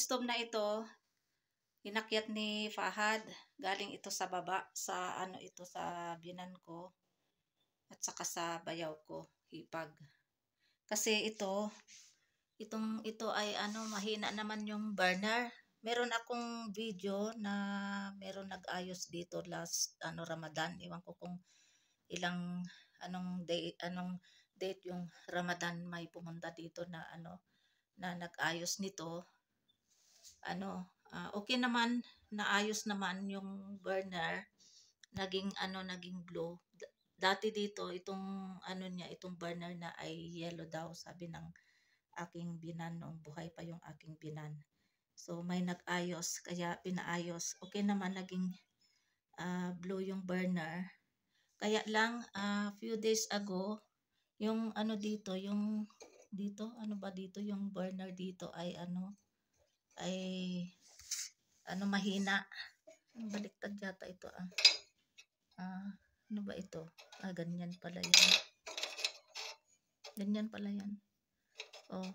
stove na ito, inakyat ni Fahad. Galing ito sa baba, sa ano ito, sa binan ko. At saka sa bayaw ko, hipag. Kasi ito ay ano, mahina naman yung burner. Meron akong video na meron nag-ayos dito last Ramadan. Iwan ko kung anong date yung Ramadan may pumunta dito na na nag-ayos nito. Okay naman, naayos naman yung burner. Naging blue. Dati dito itong itong burner na ay yellow daw, sabi ng aking binan noong buhay pa yung aking binan. So may nag-ayos, kaya pinaayos. Okay naman, naging blue yung burner. Kaya lang few days ago, yung dito, yung burner dito ay mahina. Baliktad yata ito ano ba ito? Ganyan pala yan. Ganyan pala yan. Oh,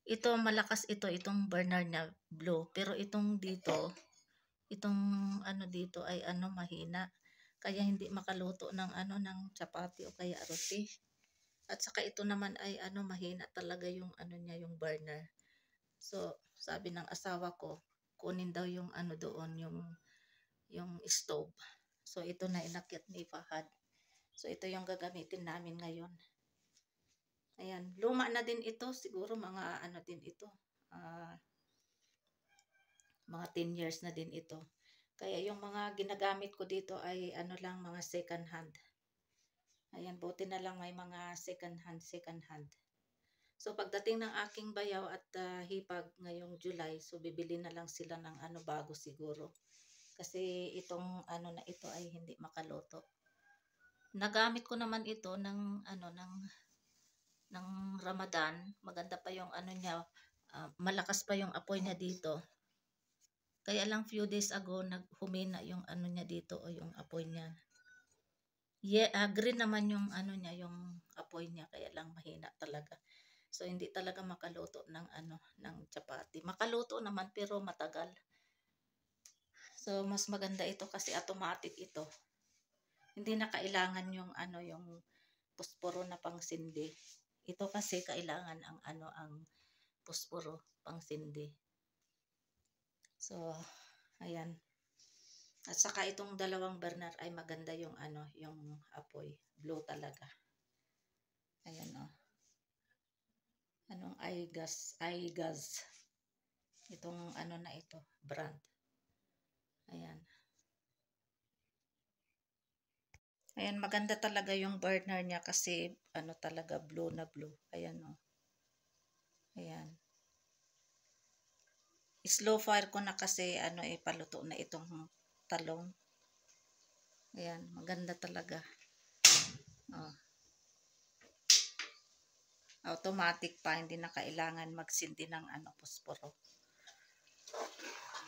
ito malakas itong burner na blue, pero itong dito, dito ay mahina. Kaya hindi makaluto ng ng chapati o kaya roti. At saka ito naman ay mahina talaga yung niya, yung burner. So, sabi ng asawa ko, kunin daw yung doon, yung stove. So, ito na inakyat ni Fahad. So, ito yung gagamitin namin ngayon. Ayan, luma na din ito, siguro mga din ito. Mga 10 years na din ito. Kaya yung mga ginagamit ko dito ay lang, mga second hand. Ayan, buti na lang may mga second hand. So pagdating ng aking bayaw at hipag ngayong July, so bibili na lang sila ng bago siguro. Kasi itong na ito ay hindi makaluto. Nagamit ko naman ito ng ng Ramadan. Maganda pa yung niya, malakas pa yung apoy niya dito. Kaya lang few days ago naghumina yung niya dito, o yung apoy niya. Green naman yung niya, yung apoy niya, kaya lang mahina talaga. So hindi talaga makaluto ng ng chapati. Makaluto naman pero matagal. So mas maganda ito kasi automatic ito. Hindi na kailangan yung yung posporo na pangsindi. Ito kasi kailangan ang ang posporo pangsindi. So ayan. At saka itong dalawang burner ay maganda yung yung apoy, blue talaga. Ayan anong iGas. Itong na ito, brand. Ayan. Ayan, maganda talaga yung burner niya kasi talaga blue na blue. Ayan Ayan. Slow fire ko na kasi paluto na itong talong. Ayan, maganda talaga. Automatic pa, hindi na kailangan magsindi ng posporo.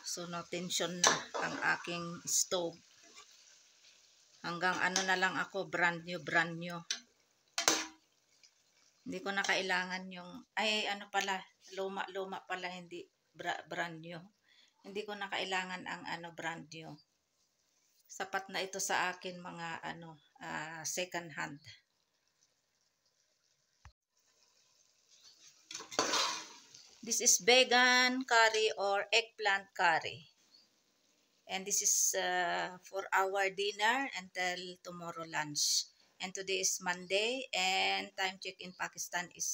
So no tension na ang aking stove. Hanggang na lang ako, brand new. Hindi ko na kailangan yung luma pala, hindi brand new. Hindi ko na kailangan ang brand new. Sapat na ito sa akin, mga second hand. This is vegan curry or eggplant curry. And this is for our dinner until tomorrow lunch. And today is Monday, and time check in Pakistan is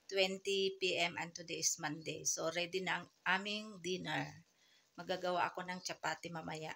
6:20 p.m. and today is Monday. So ready na ang aming dinner. Magagawa ako ng chapati mamaya.